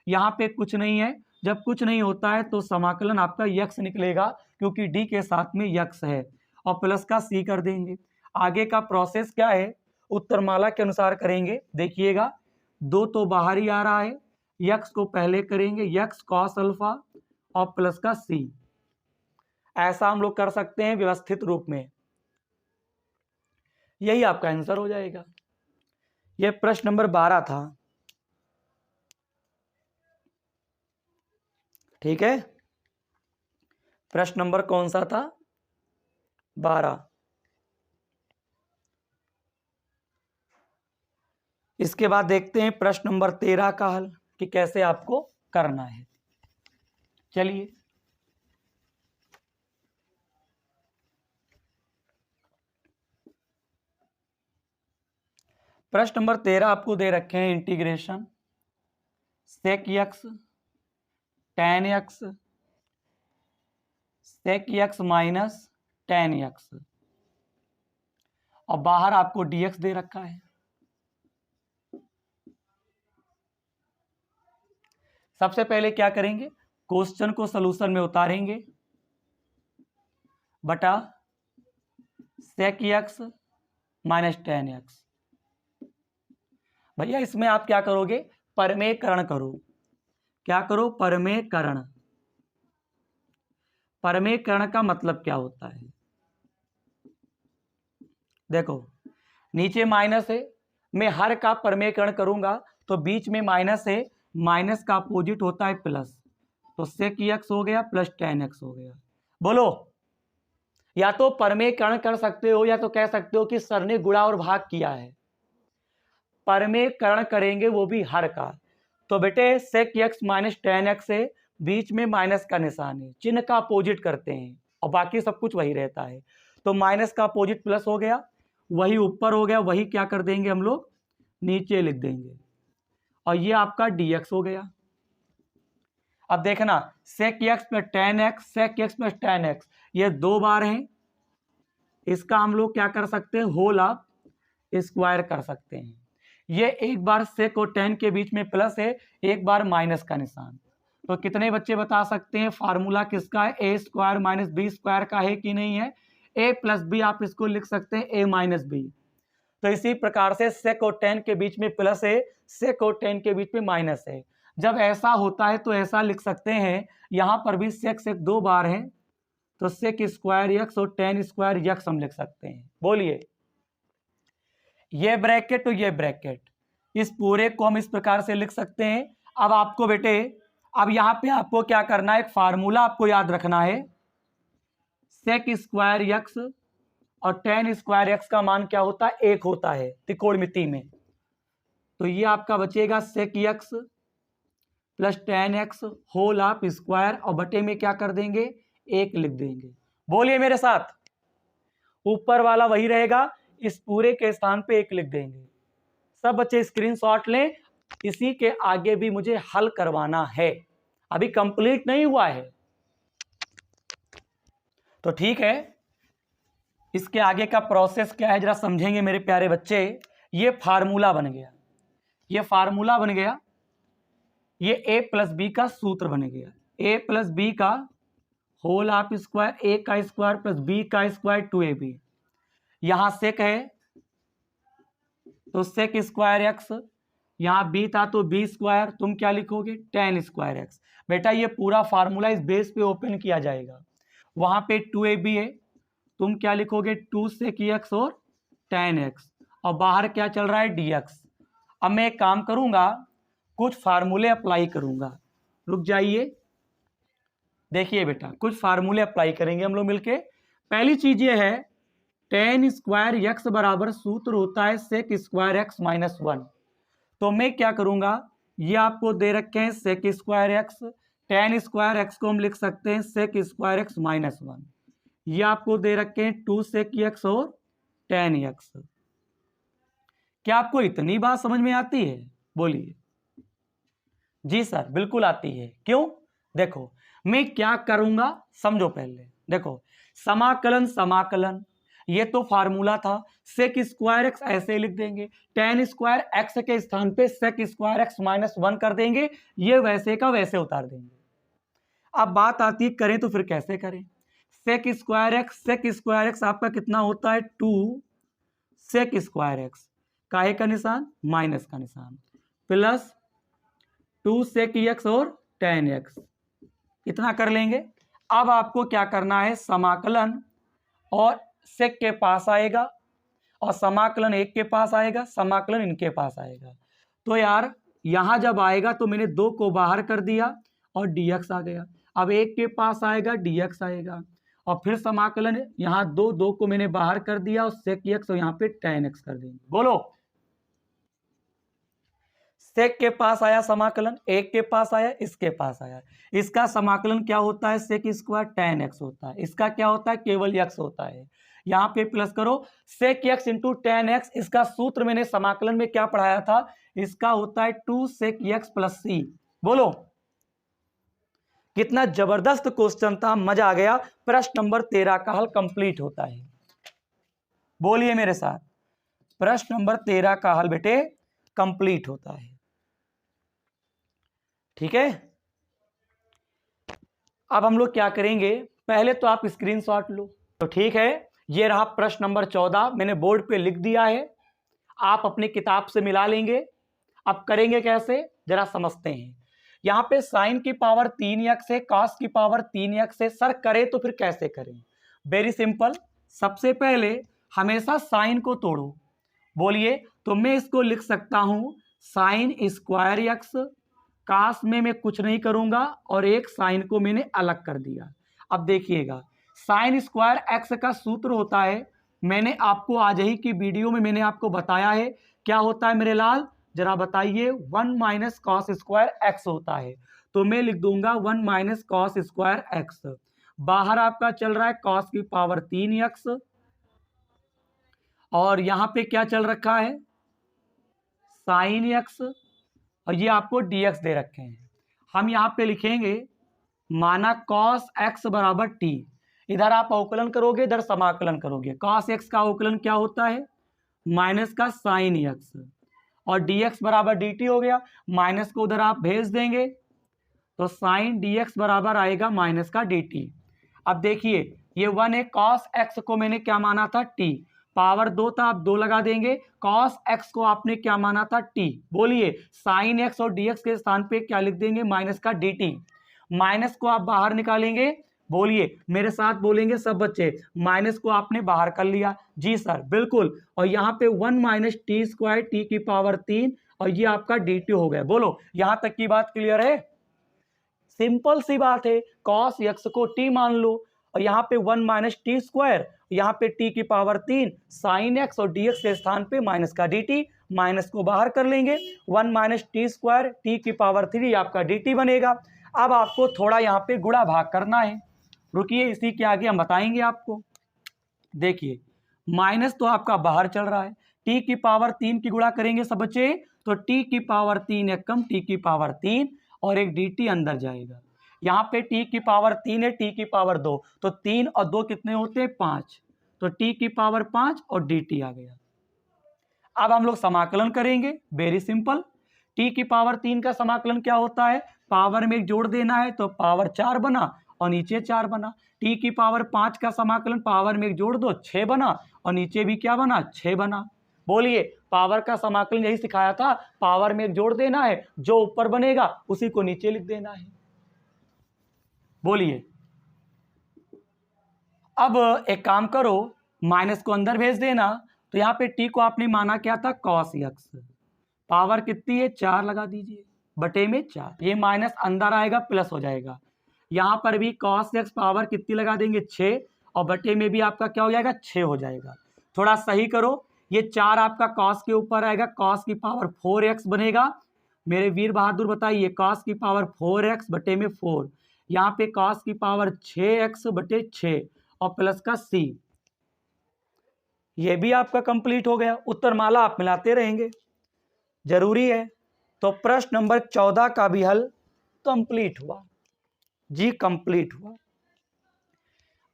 यहाँ पे कुछ नहीं है, जब कुछ नहीं होता है तो समाकलन आपका यक्स निकलेगा क्योंकि d के साथ में यक्स है, और प्लस का c कर देंगे। आगे का प्रोसेस क्या है, उत्तरमाला के अनुसार करेंगे। देखिएगा 2 तो बाहर ही आ रहा है, यक्स को पहले करेंगे, यक्स कॉस अल्फा और प्लस का सी। ऐसा हम लोग कर सकते हैं व्यवस्थित रूप में। यही आपका आंसर हो जाएगा। यह प्रश्न नंबर 12 था। ठीक है, प्रश्न नंबर कौन सा था? 12। इसके बाद देखते हैं प्रश्न नंबर 13 का हल कि कैसे आपको करना है। चलिए, प्रश्न नंबर 13 आपको दे रखे हैं integration sec x tan x sec x minus tan x और बाहर आपको dx दे रखा है। सबसे पहले क्या करेंगे, क्वेश्चन को सॉल्यूशन में उतारेंगे बटा sec x minus tan x. भैया इसमें आप क्या करोगे, परमेयकरण करो। क्या करो, परमेयकरण। परमेयकरण का मतलब क्या होता है? देखो नीचे माइनस है, मैं हर का परमेयकरण करूंगा तो बीच में माइनस है, माइनस का अपोजिट होता है प्लस, तो सेक एक्स हो गया प्लस टेन एक्स हो गया। बोलो, या तो परमेयकरण कर सकते हो या तो कह सकते हो कि सर ने गुणा और भाग किया है। परमेयकरण करेंगे वो भी हर का, तो बेटे sec x minus tan x है, बीच में माइनस का निशान है, चिन्ह का अपोजिट करते हैं और बाकी सब कुछ वही रहता है। तो माइनस का अपोजिट प्लस हो गया, वही ऊपर हो गया, वही क्या कर देंगे हम लोग नीचे लिख देंगे और ये आपका dx हो गया। अब देखना sec x plus tan x, sec x plus tan x, ये 2 बार हैं, इसका हम लोग क्या कर सकते हैं, होल ऑफ स्क्वायर कर सकते हैं। ये एक बार सेक और टेन के बीच में प्लस है, एक बार माइनस का निशान। तो कितने बच्चे बता सकते हैं फार्मूला किसका है, ए स्क्वायर माइनस बी स्क्वायर का है कि नहीं है? ए प्लस बी आप इसको लिख सकते हैं ए माइनस बी। तो इसी प्रकार से सेक और टेन के बीच में प्लस है, सेक और टेन के बीच में माइनस है। जब ऐसा होता है तो ऐसा लिख सकते हैं, यहां पर भी सेक सेक 2 बार है, तो सेक स्क्वायर यक्स और टेन स्क्वायर यक्स हम लिख सकते हैं। बोलिए, ये ब्रैकेट तो ये ब्रैकेट, इस पूरे को हम इस प्रकार से लिख सकते हैं। अब आपको बेटे, अब यहां पे आपको क्या करना है, एक फार्मूला आपको याद रखना है, सेक स्क्वायर यक्स और टेन स्क्वायर एक्स का मान क्या होता है, 1 होता है त्रिकोणमिति में। तो ये आपका बचेगा sec x plus tan x whole of square और बटे में क्या कर देंगे, 1 लिख देंगे। बोलिए मेरे साथ, ऊपर वाला वही रहेगा, इस पूरे के स्थान पे 1 लिख देंगे। सब बच्चे स्क्रीनशॉट लें, इसी के आगे भी मुझे हल करवाना है, अभी कंप्लीट नहीं हुआ है। तो ठीक है, इसके आगे का प्रोसेस क्या है जरा समझेंगे मेरे प्यारे बच्चे। ये फार्मूला बन गया, ये फार्मूला बन गया, ये a प्लस बी का सूत्र बन गया, a प्लस बी का होल ऑफ स्क्वायर, a का स्क्वायर प्लस b का स्क्वायर 2ab। यहां सेक है तो सेक स्क्वायर एक्स, यहां b था तो b स्क्वायर, तुम क्या लिखोगे टेन स्क्वायर एक्स। बेटा ये पूरा फार्मूला इस बेस पे ओपन किया जाएगा, वहां पे 2ab है, तुम क्या लिखोगे 2 सेक एक्स और टेन एक्स और बाहर क्या चल रहा है dx। अब मैं एक काम करूंगा, कुछ फार्मूले अप्लाई करूंगा, रुक जाइए। देखिए बेटा, कुछ फार्मूले अप्लाई करेंगे हम लोग मिलके। पहली चीज ये है, टेन स्क्वायर एक्स बराबर सूत्र होता है सेक स्क्वायर एक्स माइनस 1। तो मैं क्या करूंगा, ये आपको दे रखे हैं sec square x, tan square x को हम लिख सकते हैं सेक स्क्वायर एक्स माइनस 1। ये आपको दे रखे हैं 2 सेक एक्स और टेन एक्स। क्या आपको इतनी बात समझ में आती है? बोलिए। जी सर बिल्कुल आती है। क्यों? देखो मैं क्या करूंगा समझो पहले। देखो समाकलन, समाकलन ये तो फार्मूला था, सेक स्क्वायर एक्स ऐसे लिख देंगे, टेन स्क्वायर एक्स के स्थान पे सेक स्क्वायर एक्स माइनस 1 कर देंगे, ये वैसे का वैसे उतार देंगे। अब बात आती है करें तो फिर कैसे करें। सेक स्क्वायर एक्स आपका कितना होता है 2 सेक स्क्वायर एक्स, काहे का निशान, माइनस का निशान, प्लस 2 sec x और tan x, इतना कर लेंगे। अब आपको क्या करना है, समाकलन और sec के पास आएगा और समाकलन 1 के पास आएगा, समाकलन इनके पास आएगा। तो यार यहां जब आएगा तो मैंने 2 को बाहर कर दिया और dx आ गया। अब 1 के पास आएगा dx आएगा और फिर समाकलन यहाँ 2 को मैंने बाहर कर दिया और sec x और यहाँ पे tan x कर देंगे। बोलो, sec के पास आया समाकलन, 1 के पास आया, इसके पास आया। इसका समाकलन क्या होता है, sec स्क्वायर tan x होता है। इसका क्या होता है, केवल x होता है। यहाँ पे प्लस करो sec x into tan x। इसका सूत्र मैंने समाकलन में क्या पढ़ाया था, इसका होता है 2 sec x प्लस c। बोलो, कितना जबरदस्त क्वेश्चन था, मजा आ गया। प्रश्न नंबर 13 का हल कंप्लीट होता है। बोलिए मेरे साथ, प्रश्न नंबर 13 का हल बेटे कंप्लीट होता है। ठीक है, अब हम लोग क्या करेंगे, पहले तो आप स्क्रीनशॉट लो। तो ठीक है, ये रहा प्रश्न नंबर 14, मैंने बोर्ड पे लिख दिया है, आप अपनी किताब से मिला लेंगे। अब करेंगे कैसे, जरा समझते हैं। यहाँ पे साइन की पावर 3x है, कॉस की पावर 3x है। सर करे तो फिर कैसे करें, वेरी सिंपल। सबसे पहले हमेशा साइन को तोड़ो। बोलिए, तो मैं इसको लिख सकता हूं साइन स्क्वायर एक्स, कास में मैं कुछ नहीं करूंगा और एक साइन को मैंने अलग कर दिया। अब देखिएगा, साइन स्क्वायर एक्स का सूत्र होता है, मैंने आपको आज ही की वीडियो में मैंने आपको बताया है, क्या होता है मेरे लाल, जरा बताइए, 1 माइनस कॉस स्क्वायर एक्स होता है। तो मैं लिख दूंगा 1 माइनस कॉस स्क्वायर एक्स। बाहर आपका चल रहा है कॉस की पावर 3x और यहां पे क्या चल रखा है, साइन एक्स, और ये आपको dx दे रखे हैं। हम यहाँ पे लिखेंगे माना cos x बराबर t, इधर आप अवकलन करोगे, इधर समाकलन करोगे। cos x का अवकलन क्या होता है, माइनस का साइन x, और dx बराबर dt हो गया। माइनस को उधर आप भेज देंगे तो साइन dx बराबर आएगा माइनस का dt। अब देखिए ये 1 है, cos x को मैंने क्या माना था t, पावर 2 था, आप 2 लगा देंगे। cos x को आपने क्या माना था t। बोलिए, साइन x और dx के स्थान पे क्या लिख देंगे, माइनस का dt। माइनस को आप बाहर निकालेंगे, बोलिए मेरे साथ बोलेंगे सब बच्चे, माइनस को आपने बाहर कर लिया। जी सर बिल्कुल, और यहाँ पे 1 माइनस टी स्क्वायर टी की पावर 3 और ये आपका dt हो गया। बोलो, यहां तक की बात क्लियर है, सिंपल सी बात है। cos x को t मान लो और यहाँ पे 1 माइनस टी स्क्वायर, यहाँ पे t की पावर 3, साइन x और dx के स्थान पे माइनस का dt, माइनस को बाहर कर लेंगे, 1 माइनस टी स्क्वायर t की पावर 3 आपका dt बनेगा। अब आपको थोड़ा यहाँ पे गुणा भाग करना है, रुकिए इसी के आगे हम बताएंगे आपको। देखिए माइनस तो आपका बाहर चल रहा है, t की पावर 3 की गुणा करेंगे सब बच्चे, तो t की पावर 3 एक कम t की पावर 3 और एक dt अंदर जाएगा। यहाँ पे t की पावर 3 है, t की पावर 2, तो 3 और 2 कितने होते हैं, 5, तो t की पावर 5 और dt आ गया। अब हम लोग समाकलन करेंगे, वेरी सिंपल। t की पावर 3 का समाकलन क्या होता है, पावर में एक जोड़ देना है तो पावर 4 बना और नीचे 4 बना। t की पावर 5 का समाकलन पावर में एक जोड़ दो 6 बना और नीचे भी क्या बना, 6 बना। बोलिए, पावर का समाकलन यही सिखाया था, पावर में एक जोड़ देना है, जो ऊपर बनेगा उसी को नीचे लिख देना है। बोलिए, अब एक काम करो, माइनस को अंदर भेज देना, तो यहाँ पे t को आपने माना क्या था, cos x, पावर कितनी है, 4 लगा दीजिए, बटे में 4, ये माइनस अंदर आएगा प्लस हो जाएगा। यहाँ पर भी cos x पावर कितनी लगा देंगे, 6, और बटे में भी आपका क्या हो जाएगा, 6 हो जाएगा। थोड़ा सही करो, ये 4 आपका cos के ऊपर आएगा, cos की पावर 4x बनेगा। मेरे वीर बहादुर बताइए, cos की पावर 4x बटे में 4, यहाँ पे cos की पावर 6x बटे 6 और प्लस का c, ये भी आपका कंप्लीट हो गया। उत्तरमाला आप मिलाते रहेंगे, जरूरी है। तो प्रश्न नंबर 14 का भी हल कंप्लीट हुआ जी, कंप्लीट हुआ।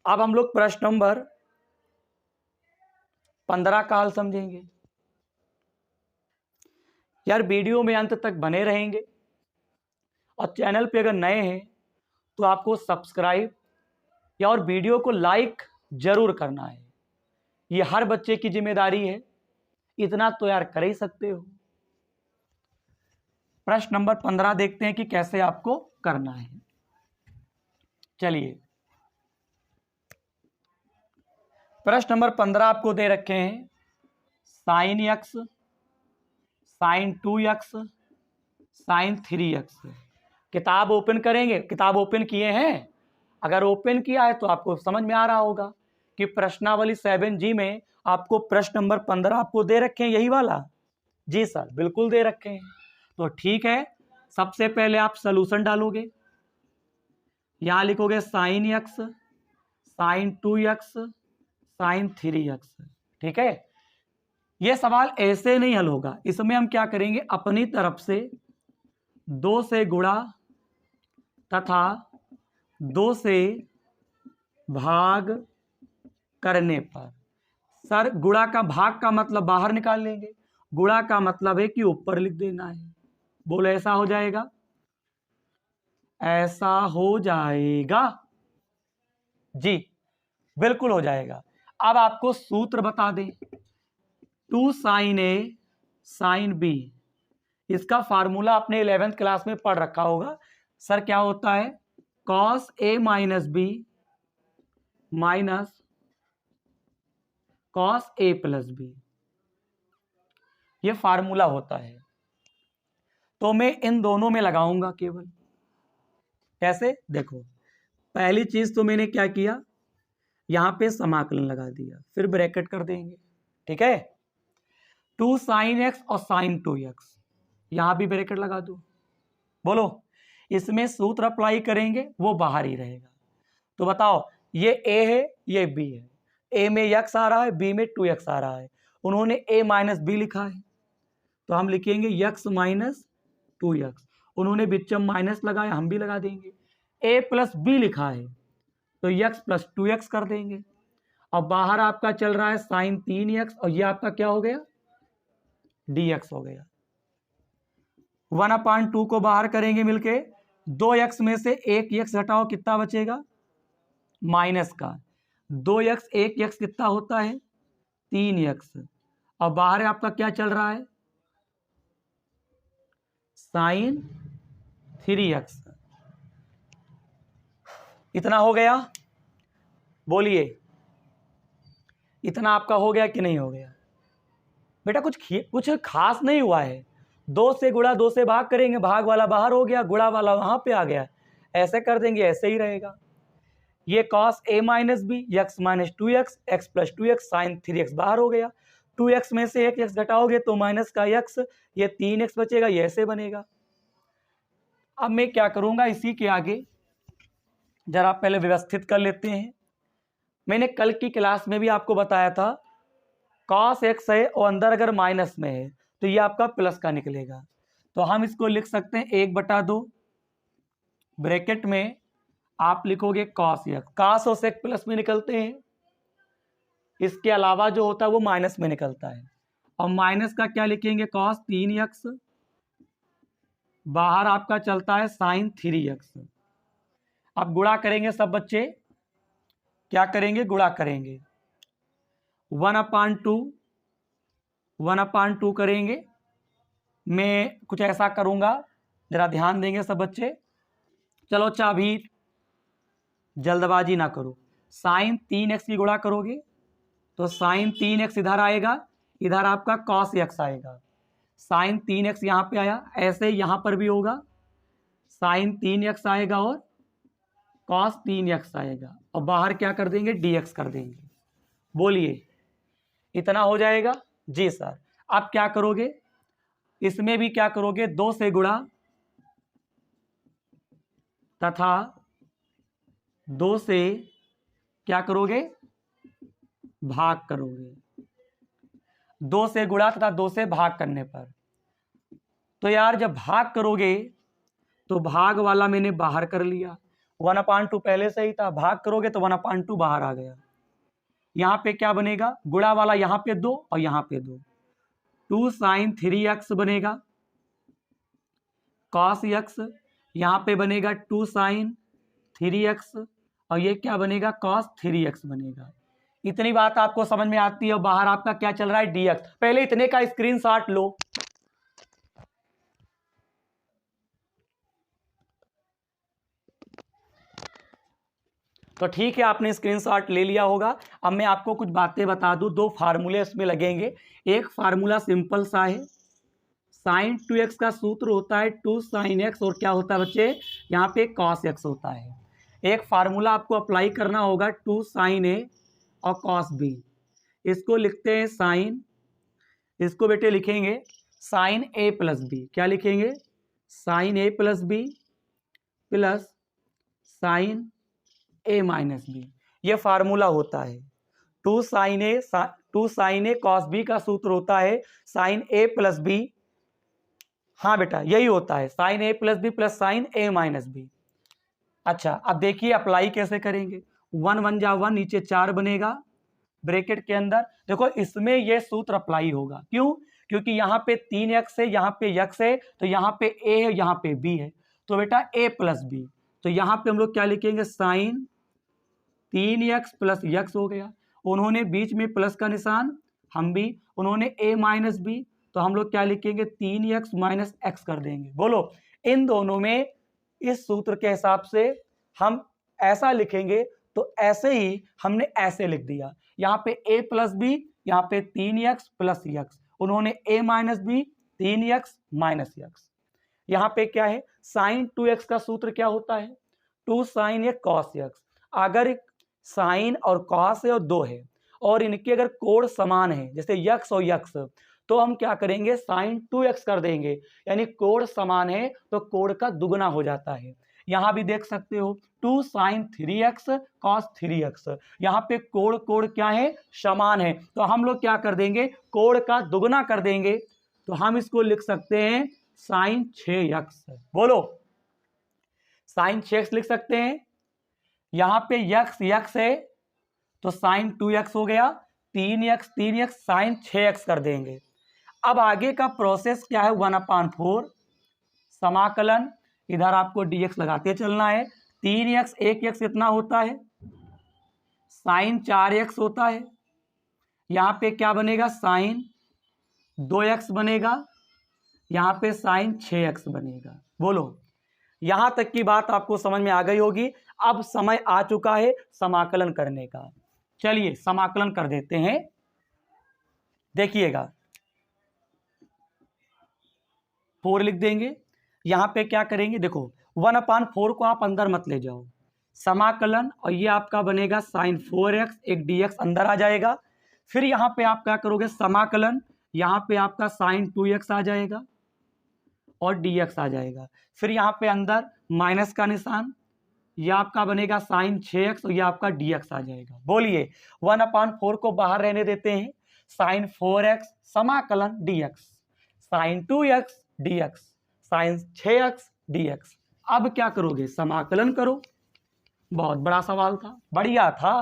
अब हम लोग प्रश्न नंबर 15 का हल समझेंगे। यार वीडियो में अंत तक बने रहेंगे और चैनल पे अगर नए हैं तो आपको सब्सक्राइब या और वीडियो को लाइक जरूर करना है, ये हर बच्चे की जिम्मेदारी है। इतना तो यार कर ही सकते हो। प्रश्न नंबर 15 देखते हैं कि कैसे आपको करना है। चलिए, प्रश्न नंबर 15 आपको दे रखे हैं sine x, sign 2x, sine 3x। किताब ओपन करेंगे, किताब ओपन किए हैं? अगर ओपन किया है तो आपको समझ में आ रहा होगा कि प्रश्नावली 7G में आपको प्रश्न नंबर 15 आपको दे रखे हैं, यही वाला। जी सर, बिल्कुल दे रखे हैं। तो ठीक है, सबसे पहले आप सलूशन डालोगे। यहां लिखोगे sine x, sign 2x, sine 3x। ठीक है, यह सवाल ऐसे नहीं हल होगा, इसमें हम क्या करेंगे, अपनी तरफ से 2 से गुणा तथा 2 से भाग करने पर। सर, गुणा का भाग का मतलब बाहर निकाल लेंगे, गुणा का मतलब है कि ऊपर लिख देना है। बोलो, ऐसा हो जाएगा? ऐसा हो जाएगा जी, बिल्कुल हो जाएगा। अब आपको सूत्र बता दें, 2 साइन ए साइन बी, इसका फार्मूला आपने 11th क्लास में पढ़ रखा होगा। सर, क्या होता है? Cos a minus B minus cos A plus B, ये फार्मूला होता है। तो मैं इन दोनों में लगाऊंगा केवल। कैसे? देखो, पहली चीज तो मैंने क्या किया, यहां पे समाकलन लगा दिया, फिर ब्रैकेट कर देंगे। ठीक है, 2 साइन एक्स और साइन 2x, यहां भी ब्रैकेट लगा दो। बोलो, इसमें सूत्र अप्लाई करेंगे, वो बाहर ही रहेगा। तो बताओ, ये a है, ये b है। a में x आ रहा है, b में 2x आ रहा है। उन्होंने a माइनस बी लिखा है, तो हम लिखेंगे x माइनस 2x। उन्होंने बीच में माइनस लगाया, हम भी लगा देंगे। a प्लस बी लिखा है, तो x प्लस 2x कर देंगे। और बाहर आपका चल रहा है साइन 3x, और ये आपका क्या हो गया, dx हो गया। 1/2 को बाहर करेंगे मिलके, 2x में से 1x घटाओ, कितना बचेगा, माइनस का 2x, 1x कितना होता है, 3x। और बाहर आपका क्या चल रहा है, साइन 3x। इतना हो गया? बोलिए, इतना आपका हो गया कि नहीं हो गया? बेटा, कुछ खास नहीं हुआ है। 2 से गुणा 2 से भाग करेंगे, भाग वाला बाहर हो गया, गुणा वाला वहां पे आ गया, ऐसे कर देंगे, ऐसे ही रहेगा। ये cos a minus b x minus 2x, x plus 2x, sine 3x बाहर हो गया। 2x में से 1x घटाओगे तो माइनस का x, ये 3x बचेगा, ये ऐसे बनेगा। अब मैं क्या करूंगा, इसी के आगे जरा पहले व्यवस्थित कर लेते हैं। मैंने कल की क्लास में भी आपको बताया था, कॉस एक्स है और अंदर अगर माइनस में है तो ये आपका प्लस का निकलेगा। तो हम इसको लिख सकते हैं 1/2 ब्रैकेट में आप लिखोगे कॉस एक्स। कॉस और सेक प्लस में निकलते हैं, इसके अलावा जो होता है वो माइनस में निकलता है। और माइनस का क्या लिखेंगे, कॉस 3x, बाहर आपका चलता है साइन 3x। अब गुणा करेंगे सब बच्चे, क्या करेंगे, गुणा करेंगे। 1/2 करेंगे। मैं कुछ ऐसा करूंगा, जरा ध्यान देंगे सब बच्चे। चलो अच्छा, अभी जल्दबाजी ना करो। साइन 3x की गुणा करोगे तो साइन 3x इधर आएगा, इधर आपका कॉस x आएगा। साइन 3x यहाँ पे आया, ऐसे यहाँ पर भी होगा, साइन 3x आएगा और कॉस 3x आएगा, और बाहर क्या कर देंगे, dx कर देंगे। बोलिए, इतना हो जाएगा? जी सर। अब क्या करोगे, इसमें भी क्या करोगे, 2 से गुणा तथा 2 से क्या करोगे, भाग करोगे। 2 से गुणा तथा 2 से भाग करने पर, तो यार जब भाग करोगे तो भाग वाला मैंने बाहर कर लिया, 1/2 पहले से ही था, भाग करोगे तो 1/2 बाहर आ गया। यहाँ पे क्या बनेगा, गुणा वाला यहाँ पे 2 और यहाँ पे 2, 2 साइन 3x बनेगा, कॉस x यहाँ पे बनेगा 2 साइन 3x, और ये क्या बनेगा, कॉस 3x बनेगा। इतनी बात आपको समझ में आती है। और बाहर आपका क्या चल रहा है, dx। पहले इतने का स्क्रीनशॉट लो। तो ठीक है, आपने स्क्रीनशॉट ले लिया होगा। अब मैं आपको कुछ बातें बता दूं, दो फार्मूले इसमें लगेंगे। एक फार्मूला सिंपल सा है, साइन 2x का सूत्र होता है 2 sin x, और क्या होता है बच्चे, यहाँ पे cos x होता है। एक फार्मूला आपको अप्लाई करना होगा 2 sin a और cos b। इसको लिखते हैं साइन, इसको बेटे लिखेंगे साइन a प्लस बी। क्या लिखेंगे, sine a plus b plus sine a minus b. ये फार्मूला होता है 2 sin a cos b का सूत्र होता है साइन a प्लस बी। हाँ बेटा यही होता है, sine a plus b plus sine a minus b. अच्छा अब देखिए अप्लाई कैसे करेंगे। 1 1 जा 1, नीचे 4 बनेगा ब्रैकेट के अंदर। देखो इसमें ये सूत्र अप्लाई होगा, क्यों, क्योंकि यहाँ पे 3x है, यहाँ पे x है, तो यहाँ पे a है, यहाँ पे b है, तो बेटा a प्लस बी। तो यहाँ पे हम लोग क्या लिखेंगे, साइन 3x प्लस x हो गया। उन्होंने बीच में प्लस का निशान, हम भी, उन्होंने a माइनस बी, तो हम लोग क्या लिखेंगे 3x माइनस x कर देंगे। बोलो इन दोनों में इस सूत्र के हिसाब से हम ऐसा लिखेंगे, तो ऐसे ही हमने ऐसे लिख दिया। यहाँ पे a प्लस बी, यहाँ पे 3x प्लस x, उन्होंने a minus b 3x minus x। यहाँ पे क्या है, साइन 2x का सूत्र क्या होता है, 2 sin a cos x। अगर साइन और कॉस है और 2 है और इनके अगर कोण समान है, जैसे यक्स और यक्स, तो हम क्या करेंगे साइन 2x कर देंगे। यानी कोण समान है तो कोण का दुगना हो जाता है। यहां भी देख सकते हो 2 sin 3x cos 3x, यहाँ पे कोण कोण क्या है, समान है, तो हम लोग क्या कर देंगे, कोण का दुगना कर देंगे। तो हम इसको लिख सकते हैं साइन 6x। बोलो साइन 6x लिख सकते हैं। यहाँ पे यक्स यक्स है तो साइन 2x हो गया, 3x साइन 6x कर देंगे। अब आगे का प्रोसेस क्या है, 1/4 समाकलन, इधर आपको dx लगाते चलना है। 3x 1x कितना होता है, साइन 4x होता है। यहाँ पे क्या बनेगा, साइन 2x बनेगा, यहाँ पे साइन 6x बनेगा। बोलो यहां तक की बात आपको समझ में आ गई होगी। अब समय आ चुका है समाकलन करने का। चलिए समाकलन कर देते हैं। देखिएगा 4 लिख देंगे, यहां पे क्या करेंगे, देखो 1/4 को आप अंदर मत ले जाओ, समाकलन, और ये आपका बनेगा साइन 4x, एक dx अंदर आ जाएगा। फिर यहां पे आप क्या करोगे, समाकलन, यहां पे आपका साइन 2x आ जाएगा और dx आ जाएगा। फिर यहाँ पे अंदर माइनस का निशान, यह आपका बनेगा साइन 6x और यह आपका dx आ जाएगा। बोलिए 1/4 को बाहर रहने देते हैं, साइन 4x समाकलन dx, sine 2x dx, sine 6x dx। अब क्या करोगे, समाकलन करो। बहुत बड़ा सवाल था, बढ़िया था।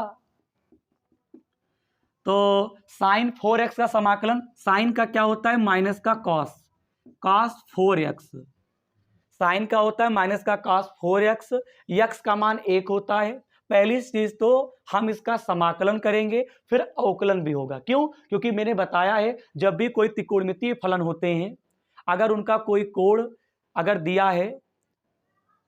तो साइन 4x का समाकलन, साइन का क्या होता है, माइनस का कॉस, cos 4x, साइन का होता है माइनस का cos 4x, x का मान 1 होता है। पहली चीज तो हम इसका समाकलन करेंगे, फिर अवकलन भी होगा। क्यों, क्योंकि मैंने बताया है जब भी कोई त्रिकोणमितीय फलन होते हैं, अगर उनका कोई कोण अगर दिया है,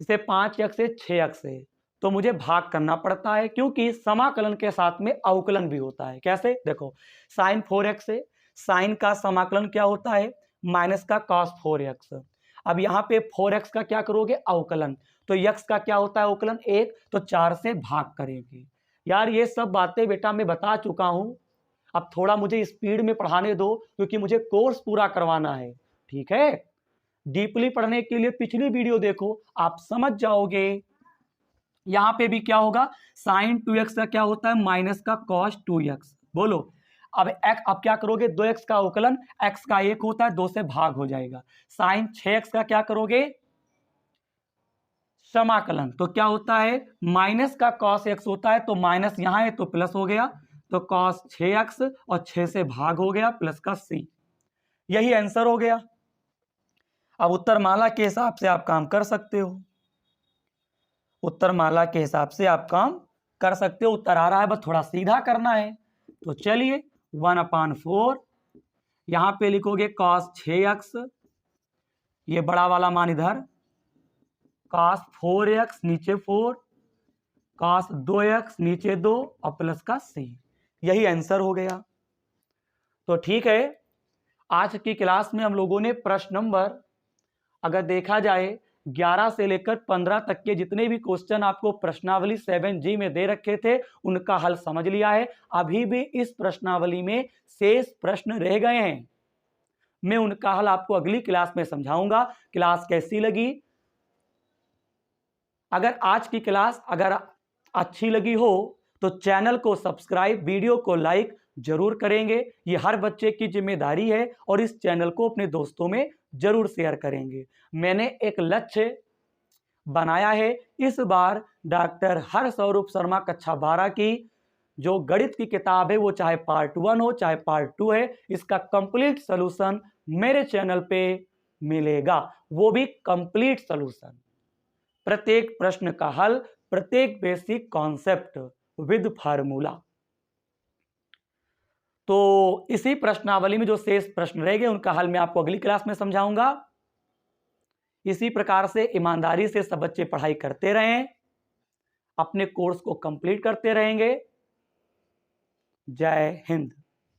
जैसे 5x से 6x है, तो मुझे भाग करना पड़ता है, क्योंकि समाकलन के साथ में अवकलन भी होता है। कैसे, देखो साइन 4x है, साइन का समाकलन क्या होता है, माइनस का cos 4x। अब यहाँ पे 4x का क्या करोगे, अवकलन, तो x का क्या होता है अवकलन 1, तो 4 से भाग करेंगे। यार ये सब बातें बेटा मैं बता चुका हूं, अब थोड़ा मुझे स्पीड में पढ़ाने दो, क्योंकि मुझे कोर्स पूरा करवाना है। ठीक है, डीपली पढ़ने के लिए पिछली वीडियो देखो, आप समझ जाओगे। यहां पे भी क्या होगा, साइन 2x का क्या होता है, माइनस का cos 2x। बोलो अब क्या करोगे, 2x का अवकलन, x का 1 होता है, 2 से भाग हो जाएगा। साइन 6x का क्या करोगे, समाकलन, तो क्या होता है, माइनस का cos x होता है, तो माइनस यहां है तो प्लस हो गया, तो cos 6x और 6 से भाग हो गया, प्लस का c। यही आंसर हो गया। अब उत्तरमाला के हिसाब से आप काम कर सकते हो, उत्तरमाला के हिसाब से आप काम कर सकते हो। उत्तर आ रहा है, बस थोड़ा सीधा करना है। तो चलिए 1/4 यहां पे लिखोगे cos 6x, ये बड़ा वाला मान इधर, cos 4x नीचे 4, cos 2x नीचे 2 और प्लस का c, यही आंसर हो गया। तो ठीक है, आज की क्लास में हम लोगों ने प्रश्न नंबर अगर देखा जाए 11 से लेकर 15 तक के जितने भी क्वेश्चन आपको प्रश्नावली 7G में दे रखे थे उनका हल समझ लिया है। अभी भी इस प्रश्नावली में शेष प्रश्न रह गए हैं, मैं उनका हल आपको अगली क्लास में समझाऊंगा। क्लास कैसी लगी? अगर आज की क्लास अगर अच्छी लगी हो तो चैनल को सब्सक्राइब, वीडियो को लाइक जरूर करेंगे, ये हर बच्चे की जिम्मेदारी है, और इस चैनल को अपने दोस्तों में जरूर शेयर करेंगे। मैंने एक लक्ष्य बनाया है, इस बार डॉक्टर हरस्वरूप शर्मा कक्षा 12 की जो गणित की किताब है, वो चाहे पार्ट 1 हो चाहे पार्ट 2 है, इसका कंप्लीट सॉल्यूशन मेरे चैनल पे मिलेगा, वो भी कंप्लीट सॉल्यूशन, प्रत्येक प्रश्न का हल, प्रत्येक बेसिक कॉन्सेप्ट विद फार्मूला। तो इसी प्रश्नावली में जो शेष प्रश्न रह गए उनका हल मैं आपको अगली क्लास में समझाऊंगा। इसी प्रकार से ईमानदारी से सब बच्चे पढ़ाई करते रहें, अपने कोर्स को कंप्लीट करते रहेंगे। जय हिंद।